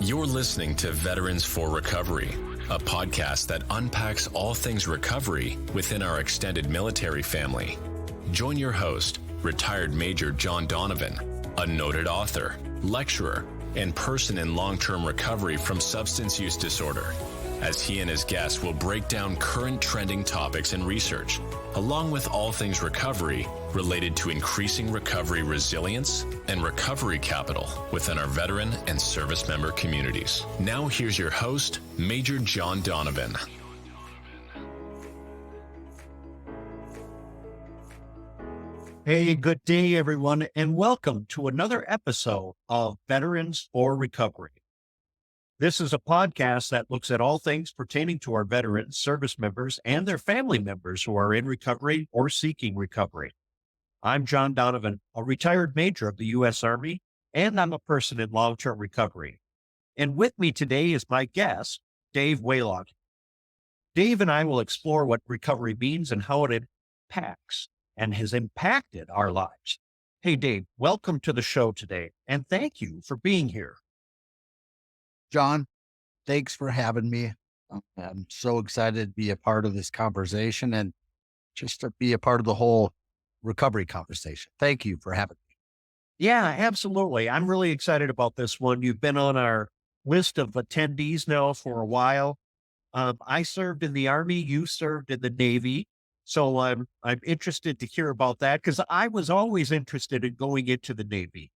You're listening to Veterans for Recovery, a podcast that unpacks all things recovery within our extended military family. Join your host, retired Major John Donovan, a noted author, lecturer, and person in long-term recovery from substance use disorder, as he and his guests will break down current trending topics and research, along with all things recovery related to increasing recovery resilience and recovery capital within our veteran and service member communities. Now here's your host, Major John Donovan. Hey, good day, everyone, and welcome to another episode of Veterans for Recovery. This is a podcast that looks at all things pertaining to our veterans, service members, and their family members who are in recovery or seeking recovery. I'm John Donovan, a retired major of the U.S. Army, and I'm a person in long-term recovery. And with me today is my guest, Dave Wehlage. Dave and I will explore what recovery means and how it impacts and has impacted our lives. Hey, Dave, welcome to the show today, and thank you for being here. John, thanks for having me. I'm so excited to be a part of this conversation and just to be a part of the whole recovery conversation. Thank you for having me. Yeah, absolutely. I'm really excited about this one. You've been on our list of attendees now for a while. I served in the Army, you served in the Navy. So I'm interested to hear about that because I was always interested in going into the Navy.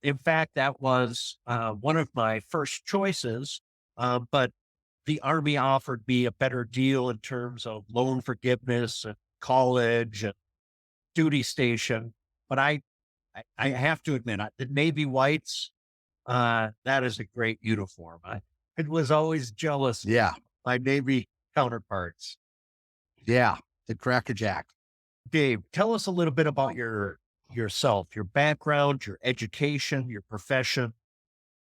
In fact, that was one of my first choices, but the Army offered me a better deal in terms of loan forgiveness and college and duty station. But I have to admit, the Navy whites, that is a great uniform. I was always jealous of my Navy counterparts. Yeah, the crackerjack. Dave, tell us a little bit about yourself, your background, your education, your profession.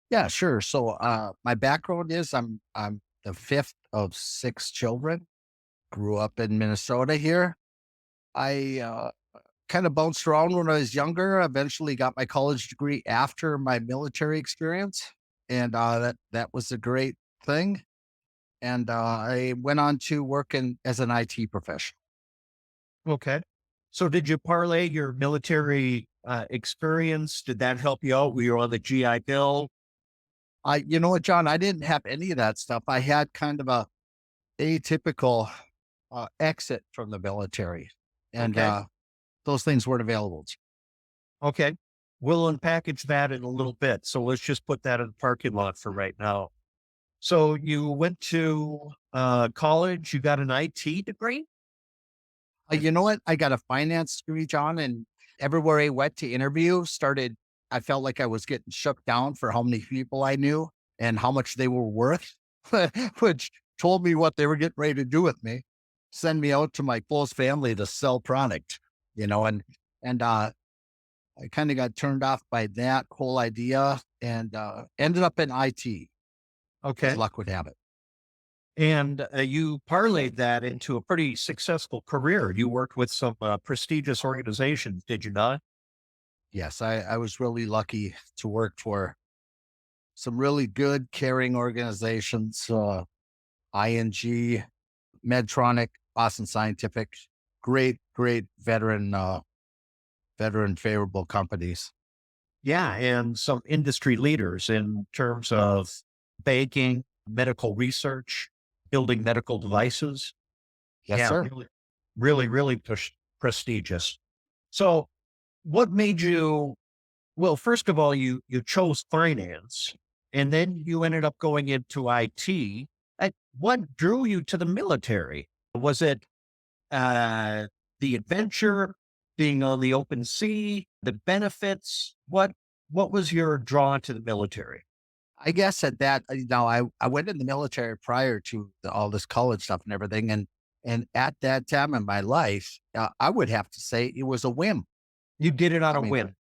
Yeah, sure. So my background is I'm the fifth of six children. Grew up in Minnesota here. I kind of bounced around when I was younger. Eventually got my college degree after my military experience. And that was a great thing. And I went on to work as an IT professional. Okay. So did you parlay your military experience? Did that help you out? Were you on the GI Bill? You know what, John, I didn't have any of that stuff. I had kind of a atypical exit from the military, and those things weren't available to me. Okay. We'll unpackage that in a little bit. So let's just put that in the parking lot for right now. So you went to college, you got an IT degree? You know what? I got a finance degree, John, and everywhere I went to interview I felt like I was getting shook down for how many people I knew and how much they were worth, which told me what they were getting ready to do with me, send me out to my close family to sell product, and I kind of got turned off by that whole idea and ended up in IT. Okay. As luck would have it. And you parlayed that into a pretty successful career. You worked with some prestigious organizations, did you not? Yes, I was really lucky to work for some really good, caring organizations, ING, Medtronic, Boston Scientific, great veteran favorable companies. Yeah, and some industry leaders in terms of banking, medical research, building medical devices. Yes, sir. Really prestigious. So what made you, well, first of all, you chose finance and then you ended up going into IT. What drew you to the military? Was it the adventure, being on the open sea, the benefits? What was your draw to the military? I guess at that, I went in the military prior to all this college stuff and everything. And at that time in my life, I would have to say it was a whim. You did it on a whim.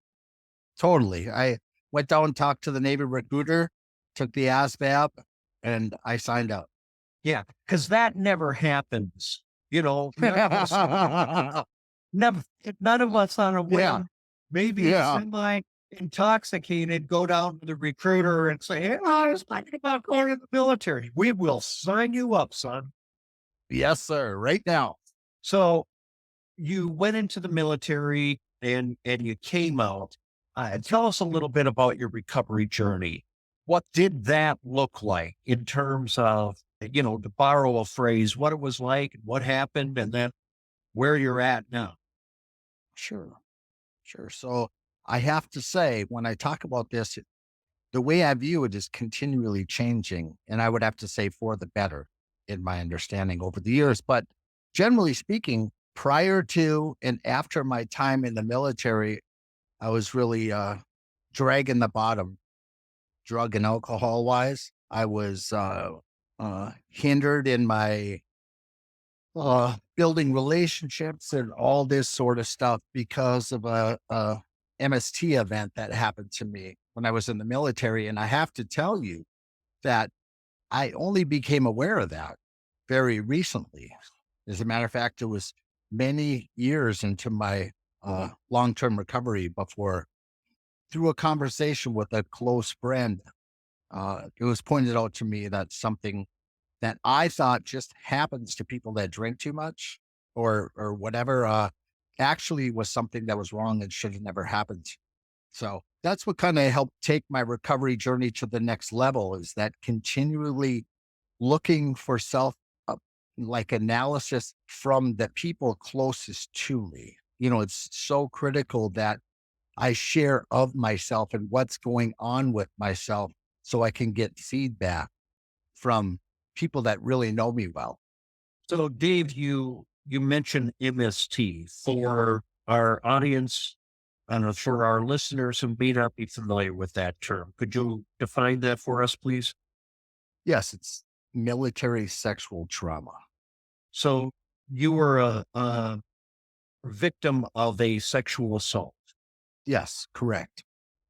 Totally. I went down and talked to the Navy recruiter, took the ASVAB, and I signed up. Yeah, because that never happens. None of us on a whim. Yeah. Maybe intoxicated, go down to the recruiter and say, "Hey, I was thinking about going to the military." We will sign you up, son. Yes, sir. Right now. So you went into the military and you came out. Tell us a little bit about your recovery journey. What did that look like in terms of, to borrow a phrase, what it was like, what happened, and then where you're at now? Sure. Sure. So I have to say, when I talk about this, the way I view it is continually changing. And I would have to say for the better in my understanding over the years. But generally speaking, prior to and after my time in the military, I was really dragging the bottom, drug and alcohol wise. I was hindered in my building relationships and all this sort of stuff because of a MST event that happened to me when I was in the military. And I have to tell you that I only became aware of that very recently. As a matter of fact, it was many years into my long-term recovery before, through a conversation with a close friend, it was pointed out to me that something that I thought just happens to people that drink too much or whatever, actually was something that was wrong and should have never happened. So that's what kind of helped take my recovery journey to the next level, is that continually looking for self like analysis from the people closest to me. It's so critical that I share of myself and what's going on with myself so I can get feedback from people that really know me well. So, Dave, you mentioned MST for our audience and for our listeners who may not be familiar with that term. Could you define that for us, please? Yes, it's military sexual trauma. So, you were a victim of a sexual assault, Yes, correct.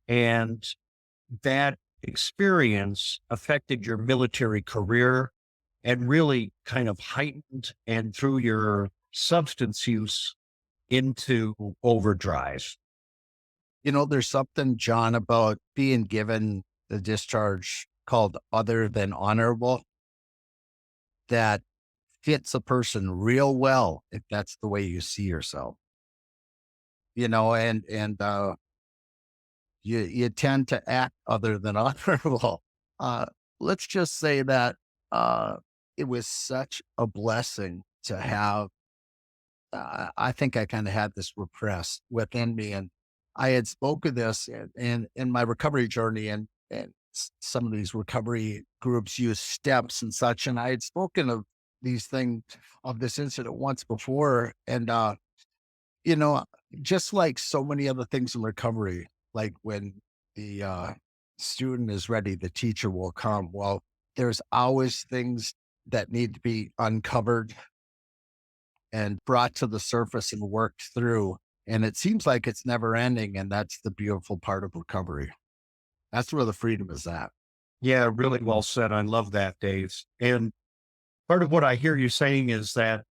and that experience affected your military career and really kind of heightened and threw your substance use into overdrive. There's something, John, about being given the discharge called other than honorable that fits a person real well if that's the way you see yourself. And you tend to act other than honorable. Uh, let's just say that it was such a blessing to have. I think I kind of had this repressed within me, and I had spoken this in my recovery journey, and some of these recovery groups use steps and such, and I had spoken of these things of this incident once before, and you know, just like so many other things in recovery, like when the student is ready, the teacher will come. Well, there's always things that need to be uncovered and brought to the surface and worked through. And it seems like it's never ending. And that's the beautiful part of recovery. That's where the freedom is at. Yeah, really well said. I love that, Dave. And part of what I hear you saying is that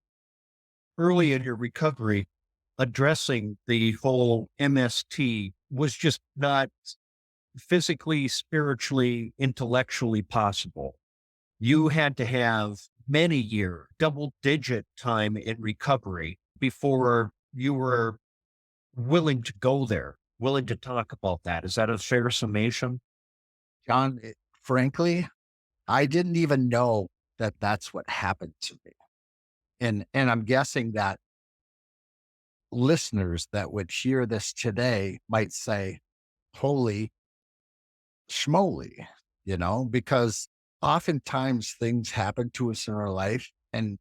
early in your recovery, addressing the whole MST was just not physically, spiritually, intellectually possible. You had to have many year, double digit time in recovery before you were willing to go there, willing to talk about that. Is that a fair summation? John, frankly, I didn't even know that that's what happened to me. And I'm guessing that listeners that would hear this today might say, holy schmoly, because oftentimes things happen to us in our life and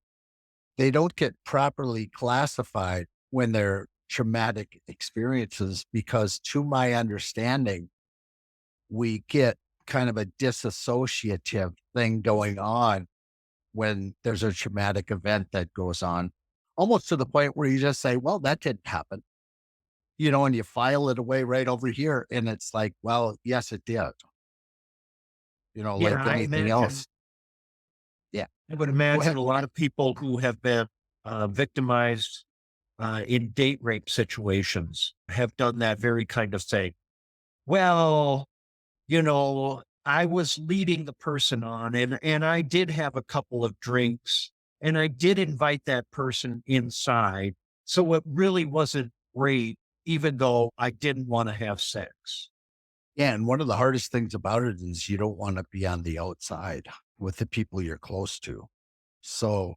they don't get properly classified when they're traumatic experiences, because to my understanding, we get kind of a disassociative thing going on when there's a traumatic event that goes on, almost to the point where you just say, well, that didn't happen, and you file it away right over here. And it's like, well, yes, it did, Yeah, like I anything imagine. else. Yeah. I would Go imagine ahead. a lot of people who have been victimized in date rape situations have done that very kind of thing. Well, I was leading the person on, and I did have a couple of drinks, and I did invite that person inside. So it really wasn't great, even though I didn't want to have sex. Yeah, and one of the hardest things about it is you don't want to be on the outside with the people you're close to. So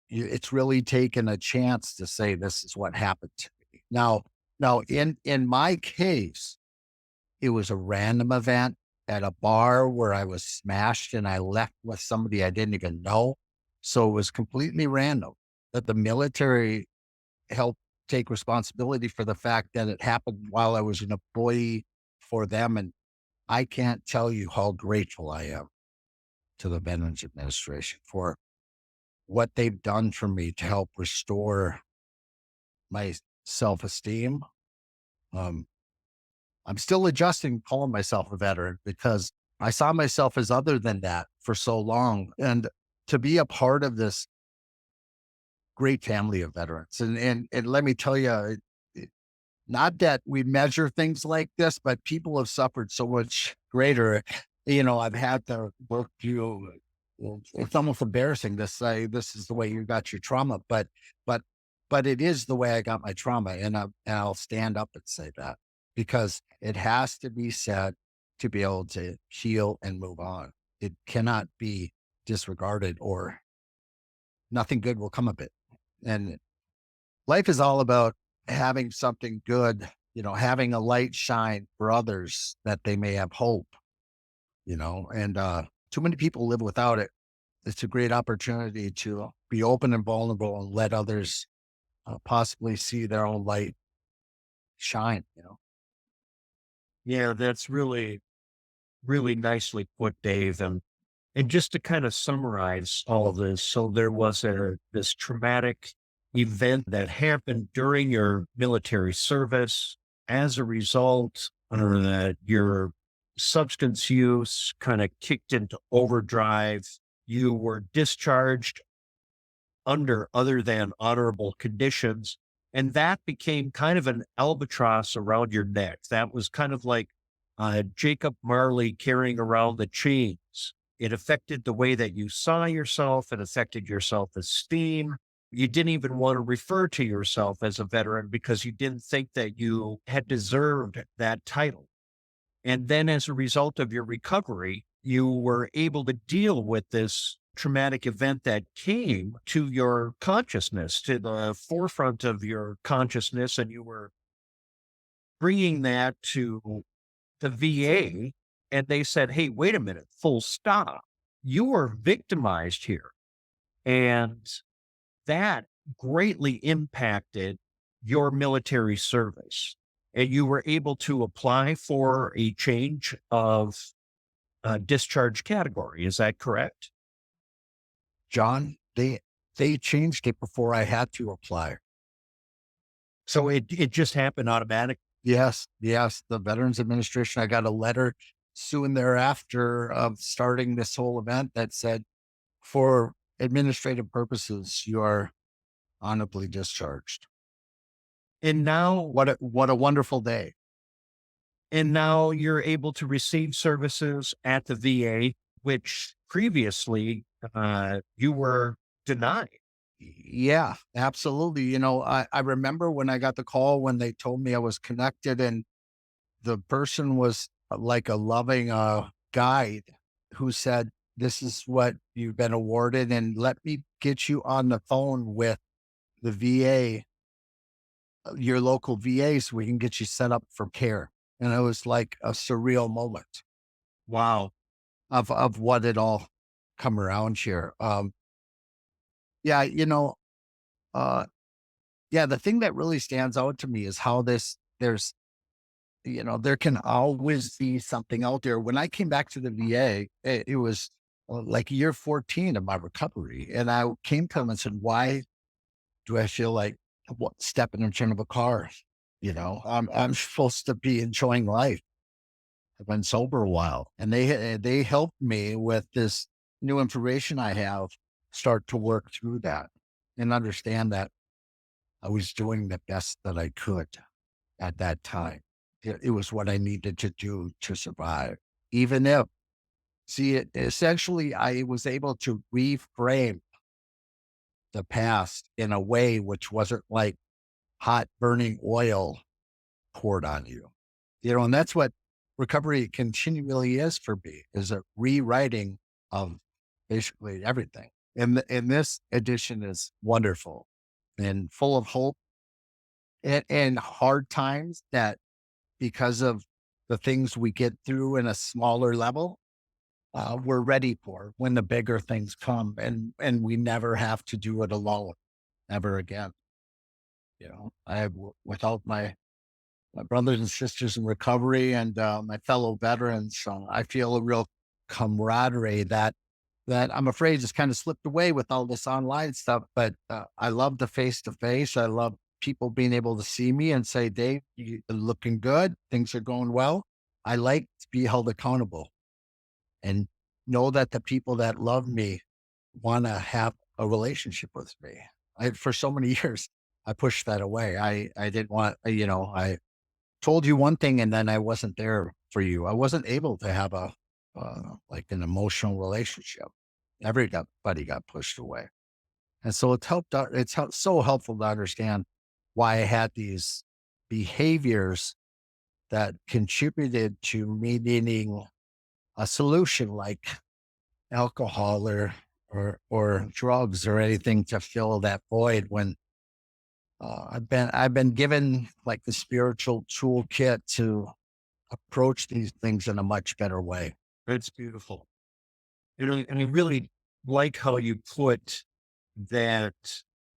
it's really taken a chance to say, this is what happened to me. Now, in my case, it was a random event at a bar where I was smashed and I left with somebody I didn't even know. So it was completely random. That the military helped take responsibility for the fact that it happened while I was an employee for them. And I can't tell you how grateful I am to the Veterans Administration for what they've done for me to help restore my self-esteem. Um, I'm still adjusting calling myself a veteran because I saw myself as other than that for so long. And to be a part of this great family of veterans. And let me tell you, not that we measure things like this, but people have suffered so much greater. I've had to work through. It's almost embarrassing to say this is the way you got your trauma, but but it is the way I got my trauma, and I'll stand up and say that because it has to be said to be able to heal and move on. It cannot be disregarded, or nothing good will come of it. And life is all about having something good, having a light shine for others that they may have hope, and too many people live without it. It's a great opportunity to be open and vulnerable and let others possibly see their own light shine. Yeah, that's really, really nicely put, Dave. And just to kind of summarize all of this, so there was this traumatic event that happened during your military service. As a result, your substance use kind of kicked into overdrive. You were discharged under other than honorable conditions. And that became kind of an albatross around your neck. That was kind of like Jacob Marley carrying around the chains. It affected the way that you saw yourself. It affected your self esteem. You didn't even want to refer to yourself as a veteran because you didn't think that you had deserved that title. And then as a result of your recovery, you were able to deal with this traumatic event that came to your consciousness, to the forefront of your consciousness, and you were bringing that to the VA. And they said, hey, wait a minute, full stop. You were victimized here. And that greatly impacted your military service. And you were able to apply for a change of discharge category. Is that correct? John, they changed it before I had to apply. So it just happened automatically. Yes, yes. The Veterans Administration, I got a letter soon thereafter of starting this whole event that said, for administrative purposes, you are honorably discharged. And now What a wonderful day. you're able to receive services at the VA, which previously you were denied. Yeah, absolutely. I remember when I got the call when they told me I was connected, and the person was like a loving guide who said, this is what you've been awarded, and let me get you on the phone with the VA, your local VA, so we can get you set up for care. And it was like a surreal moment Wow. of what it all come around here. Yeah, uh, yeah, the thing that really stands out to me is how there can always be something out there. When I came back to the VA, it was like year 14 of my recovery. And I came to them and said, why do I feel like stepping in front of a car? I'm supposed to be enjoying life. I've been sober a while, and they helped me with this new information I have, start to work through that and understand that I was doing the best that I could at that time. it was what I needed to do to survive. Even if, see, it essentially, I was able to reframe the past in a way which wasn't like hot burning oil poured on you. And that's what recovery continually is for me, is a rewriting of basically everything. And this edition is wonderful and full of hope and hard times that, because of the things we get through in a smaller level, we're ready for when the bigger things come, and we never have to do it alone ever again. Without my brothers and sisters in recovery and my fellow veterans, I feel a real camaraderie that I'm afraid just kind of slipped away with all this online stuff. But I love the face to face. I love people being able to see me and say, Dave, you're looking good. Things are going well. I like to be held accountable and know that the people that love me want to have a relationship with me. For so many years, I pushed that away. I didn't want, I told you one thing and then I wasn't there for you. I wasn't able to have like an emotional relationship. Everybody got pushed away. And so so helpful to understand why I had these behaviors that contributed to me needing a solution like alcohol or drugs or anything to fill that void, when I've been given like the spiritual toolkit to approach these things in a much better way. It's beautiful. And I really like how you put that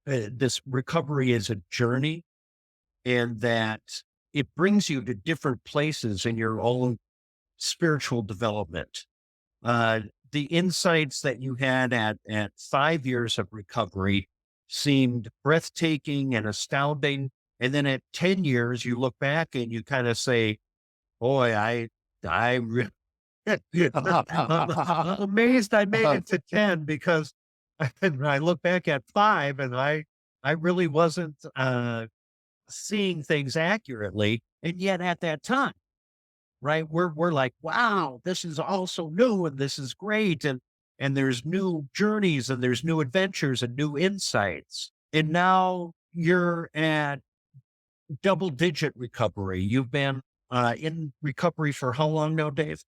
this recovery is a journey, and that it brings you to different places in your own spiritual development. The insights that you had at 5 years of recovery seemed breathtaking and astounding. And then at 10 years, you look back and you kind of say, boy, I'm amazed I made it to 10, because I look back at 5 and I really wasn't seeing things accurately. And yet at that time, right, we're like, wow, this is all so new and this is great. And there's new journeys and there's new adventures and new insights. And now you're at double digit recovery. You've been in recovery for how long now, Dave?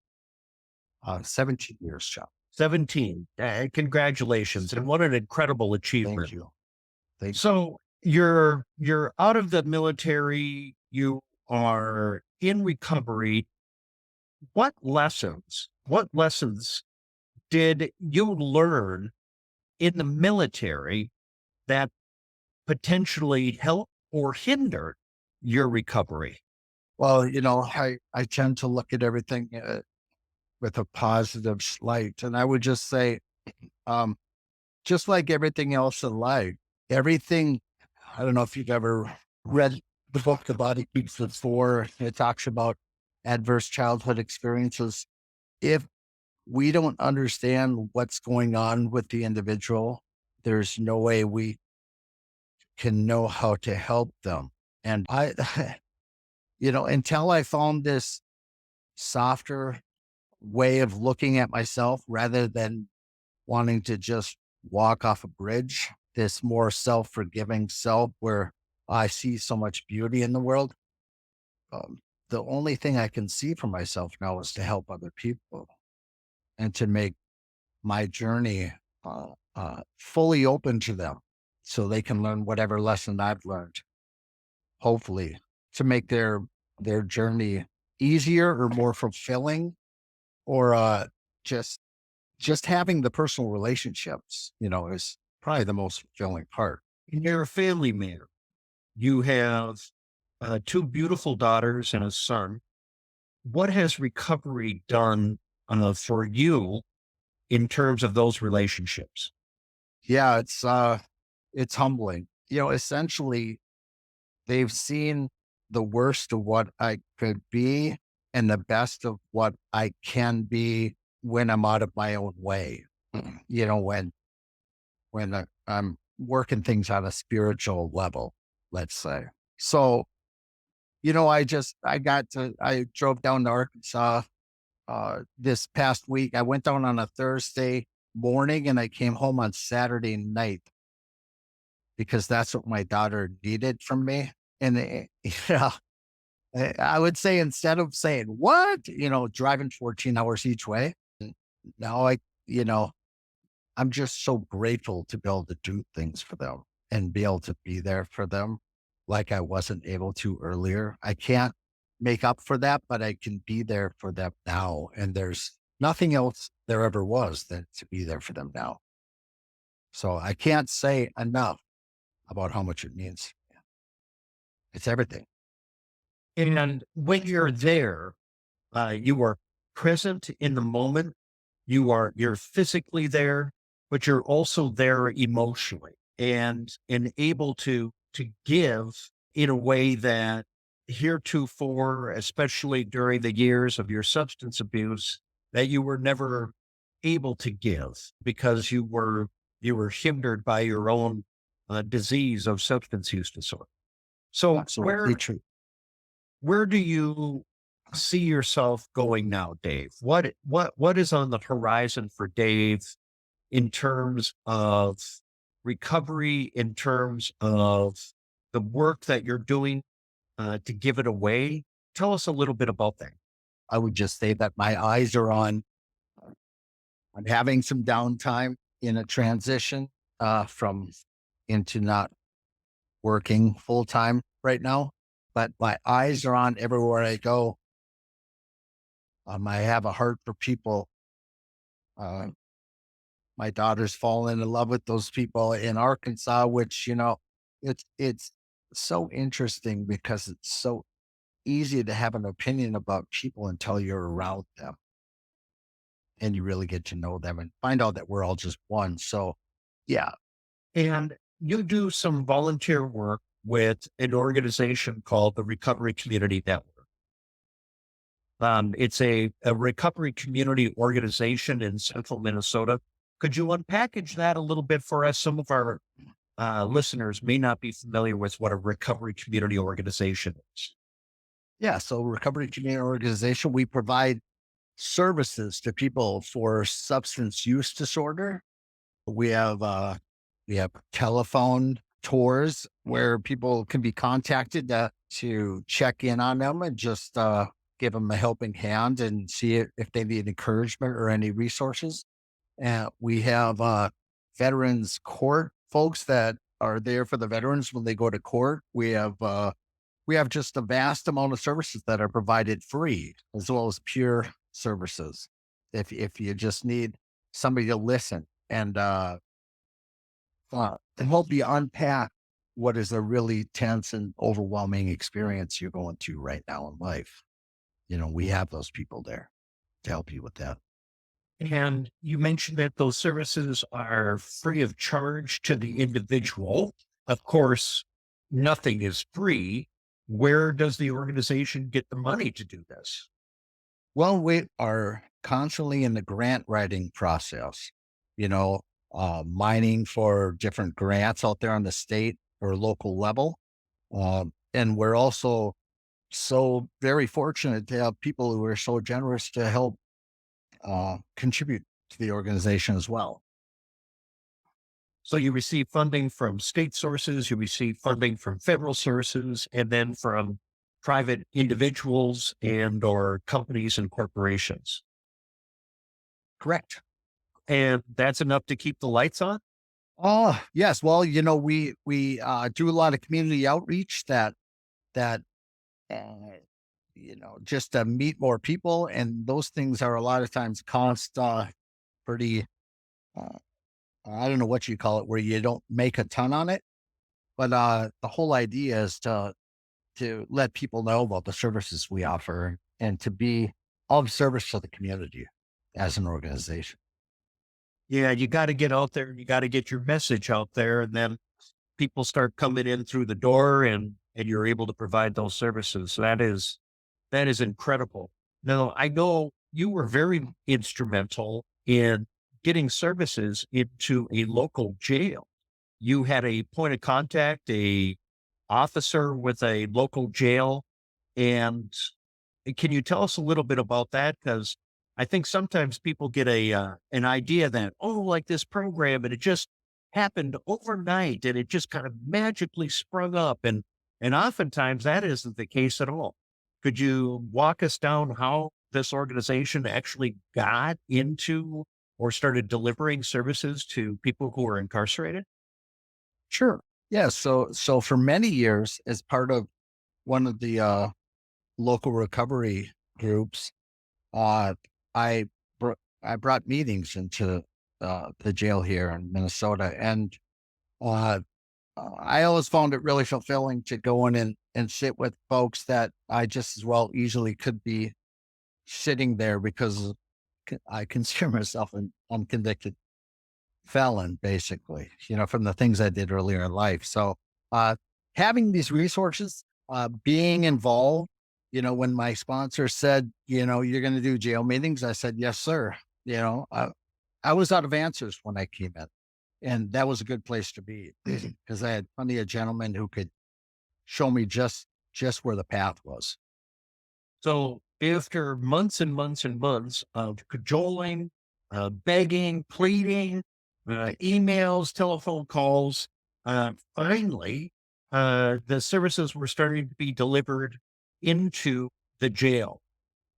17 years, Chuck. 17. Congratulations. And what an incredible achievement. Thank you. Thank you. So you're out of the military, you are in recovery. What lessons did you learn in the military that potentially helped or hindered your recovery? Well, I tend to look at everything with a positive light. And I would just say, just like everything else in life, everything, I don't know if you've ever read the book, The Body Keeps the Score. It talks about adverse childhood experiences. If we don't understand what's going on with the individual, there's no way we can know how to help them. And until I found this softer way of looking at myself rather than wanting to just walk off a bridge, this more self-forgiving self where I see so much beauty in the world. The only thing I can see for myself now is to help other people and to make my journey fully open to them so they can learn whatever lesson I've learned, hopefully, to make their journey easier or more fulfilling, or just having the personal relationships, is probably the most fulfilling part. And you're a family man. You have 2 beautiful daughters and a son. What has recovery done for you in terms of those relationships? Yeah, it's humbling. Essentially, they've seen the worst of what I could be and the best of what I can be when I'm out of my own way. When I'm working things on a spiritual level, let's say. So, I drove down to Arkansas this past week. I went down on a Thursday morning and I came home on Saturday night because that's what my daughter needed from me. And I would say, instead of saying what, driving 14 hours each way, now you know, I'm just so grateful to be able to do things for them and be able to be there for them like I wasn't able to earlier. I can't make up for that, but I can be there for them now. And there's nothing else there ever was than to be there for them now. So I can't say enough about how much it means. It's everything. And when you're there, you are present in the moment. You're physically there, but you're also there emotionally and able to give in a way that heretofore, especially during the years of your substance abuse, that you were never able to give because you were hindered by your own disease of substance use disorder. So Absolutely true. where do you see yourself going now, Dave? What is on the horizon for Dave in terms of recovery, in terms of the work that you're doing to give it away? Tell us a little bit about that. I would just say that my eyes are on having some downtime in a transition from into not working full time right now, but my eyes are on everywhere I go. I have a heart for people. Uh, my daughter's fallen in love with those people in Arkansas, which, it's so interesting because it's so easy to have an opinion about people until you're around them and you really get to know them and find out that we're all just one. So yeah, And you do some volunteer work with an organization called the Recovery Community Network. It's a recovery community organization in central Minnesota. Could you unpackage that a little bit for us? Some of our listeners may not be familiar with what a recovery community organization is. yeah. So recovery community organization, we provide services to people for substance use disorder. We have telephone tours where people can be contacted to check in on them and just give them a helping hand and see if they need encouragement or any resources. And we have veterans court folks that are there for the veterans when they go to court. We have just a vast amount of services that are provided free, as well as pure services. If you just need somebody to listen and help you unpack what is a really tense and overwhelming experience you're going through right now in life, we have those people there to help you with that. And you mentioned that those services are free of charge to the individual. Of course, nothing is free. Where does the organization get the money to do this? Well, we are constantly in the grant writing process, mining for different grants out there on the state or local level. And we're also so very fortunate to have people who are so generous to help contribute to the organization as well. So you receive funding from state sources, you receive funding from federal sources, and then from private individuals and or companies and corporations. Correct. And that's enough to keep the lights on? Oh, yes. Well, we do a lot of community outreach that just to meet more people, and those things are a lot of times cost pretty. Uh, I don't know what you call it, where you don't make a ton on it, but the whole idea is to let people know about the services we offer and to be of service to the community as an organization. Yeah, you got to get out there. You got to get your message out there, and then people start coming in through the door, and you're able to provide those services. So that is incredible. Now, I know you were very instrumental in getting services into a local jail. You had a point of contact, a officer with a local jail And can you tell us a little bit about that? Because I think sometimes people get an idea that, oh, like this program, and it just happened overnight, and it just kind of magically sprung up, and oftentimes that isn't the case at all. Could you walk us down how this organization actually got into or started delivering services to people who are incarcerated? Sure. Yeah. So for many years, as part of one of the local recovery groups, uh, I I brought meetings into the jail here in Minnesota, and uh, I always found it really fulfilling to go in and sit with folks that I just as well easily could be sitting there because I consider myself an unconvicted felon, basically, from the things I did earlier in life. So, uh, having these resources, being involved, when my sponsor said, you're going to do jail meetings, I said, yes, sir. I was out of answers when I came in, and that was a good place to be because I had plenty of gentlemen who could show me just where the path was. So after months and months and months of cajoling, begging, pleading, emails, telephone calls, finally, the services were starting to be delivered into the jail.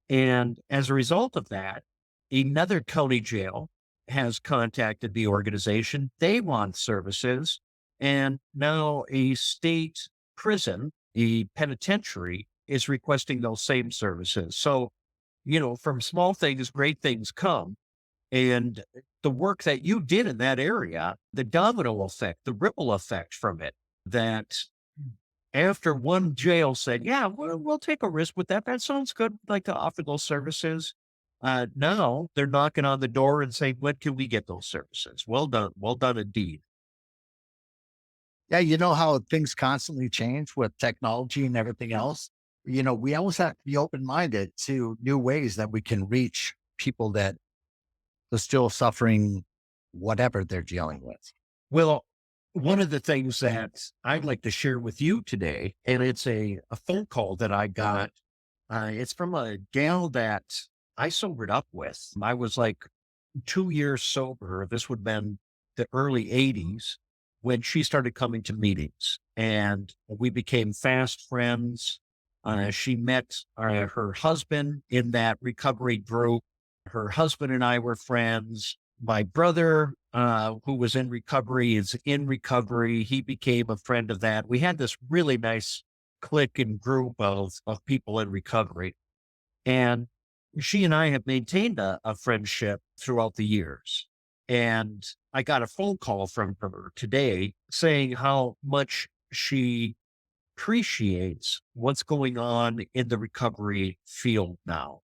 And as a result of that, another county jail has contacted the organization. They want services. And now a state prison, a penitentiary, is requesting those same services. So, from small things, great things come. And the work that you did in that area, the domino effect, the ripple effect from it, that after one jail said, yeah, we'll take a risk with that. That sounds good. We'd like to offer those services. Now they're knocking on the door and saying, when can we get those services? Well done. Well done indeed. Yeah, you know how things constantly change with technology and everything else. We always have to be open minded to new ways that we can reach people that are still suffering whatever they're dealing with. Well, one of the things that I'd like to share with you today, and it's a phone call that I got. It's from a gal that I sobered up with. I was like 2 years sober. This would have been the early 80s when she started coming to meetings, and we became fast friends. She met her husband in that recovery group. Her husband and I were friends. My brother, who was in recovery, is in recovery. He became a friend of that. We had this really nice clique and group of people in recovery. And she and I have maintained a friendship throughout the years. And I got a phone call from her today saying how much she appreciates what's going on in the recovery field now,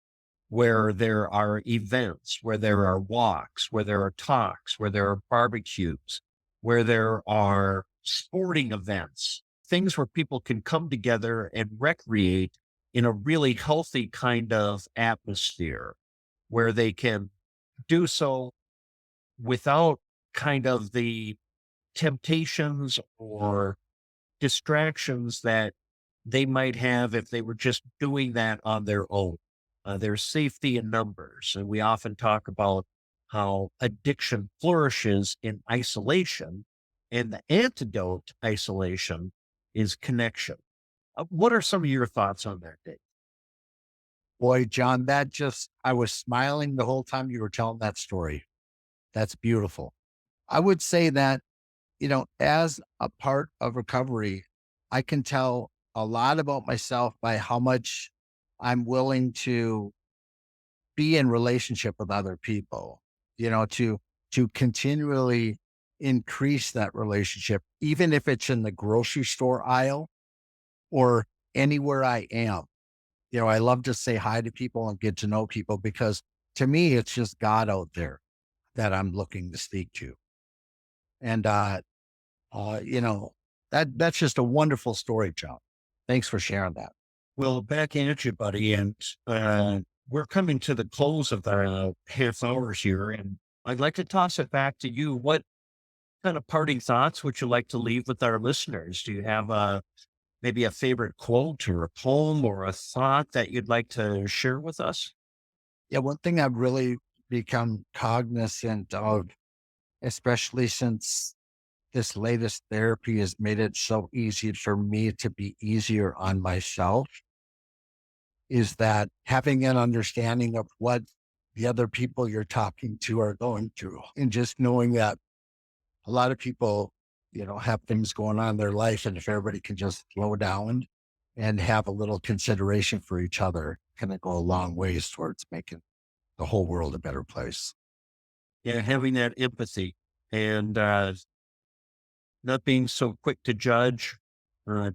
where there are events, where there are walks, where there are talks, where there are barbecues, where there are sporting events, things where people can come together and recreate in a really healthy kind of atmosphere, where they can do so without kind of the temptations or distractions that they might have if they were just doing that on their own. There's safety in numbers. And we often talk about how addiction flourishes in isolation, and the antidote to isolation is connection. What are some of your thoughts on that, Dave? Boy, John, I was smiling the whole time you were telling that story. That's beautiful. I would say that, as a part of recovery, I can tell a lot about myself by how much I'm willing to be in relationship with other people, to continually increase that relationship, even if it's in the grocery store aisle or anywhere I am. I love to say hi to people and get to know people because to me, it's just God out there that I'm looking to speak to. And, that's just a wonderful story, John. Thanks for sharing that. Well, back at you, buddy. And we're coming to the close of the half hours here. And I'd like to toss it back to you. What kind of parting thoughts would you like to leave with our listeners? Do you have maybe a favorite quote or a poem or a thought that you'd like to share with us? Yeah, one thing I've really become cognizant of, especially since this latest therapy has made it so easy for me to be easier on myself, is that having an understanding of what the other people you're talking to are going through, and just knowing that a lot of people, have things going on in their life. And if everybody can just slow down and have a little consideration for each other, can it go a long ways towards making the whole world a better place. Yeah, having that empathy and not being so quick to judge,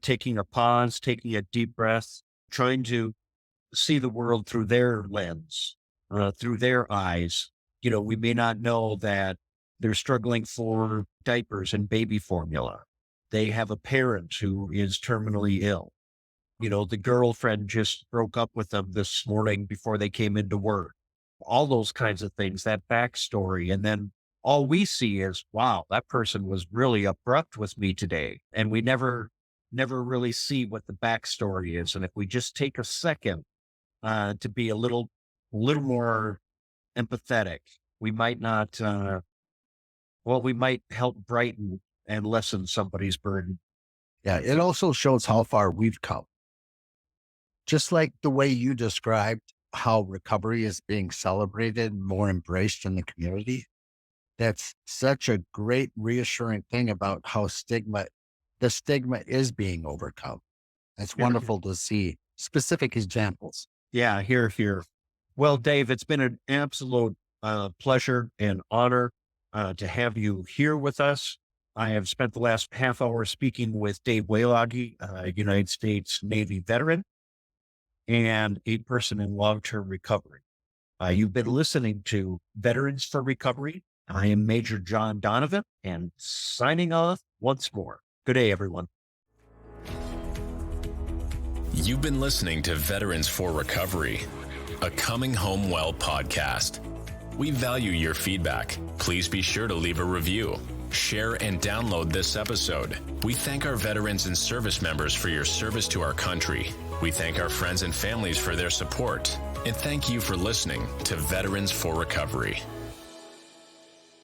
taking a pause, taking a deep breath, trying to see the world through their lens, through their eyes. We may not know that they're struggling for diapers and baby formula. They have a parent who is terminally ill. The girlfriend just broke up with them this morning before they came into work. All those kinds of things, that backstory. And then all we see is, wow, that person was really abrupt with me today. And we never really see what the backstory is. And if we just take a second to be a little more empathetic, we might not, we might help brighten and lessen somebody's burden. Yeah, it also shows how far we've come. Just like the way you described how recovery is being celebrated, more embraced in the community. That's such a great reassuring thing about how the stigma is being overcome. It's Yeah. wonderful to see specific examples. Yeah, here. Well, Dave, it's been an absolute pleasure and honor to have you here with us. I have spent the last half hour speaking with Dave Wehlage, United States Navy veteran and a person in long-term recovery. You've been listening to Veterans for Recovery. I am Major John Donovan and signing off once more. Good day, everyone. You've been listening to Veterans for Recovery, a Coming Home Well podcast. We value your feedback. Please be sure to leave a review, share, and download this episode. We thank our veterans and service members for your service to our country. We thank our friends and families for their support. And thank you for listening to Veterans for Recovery.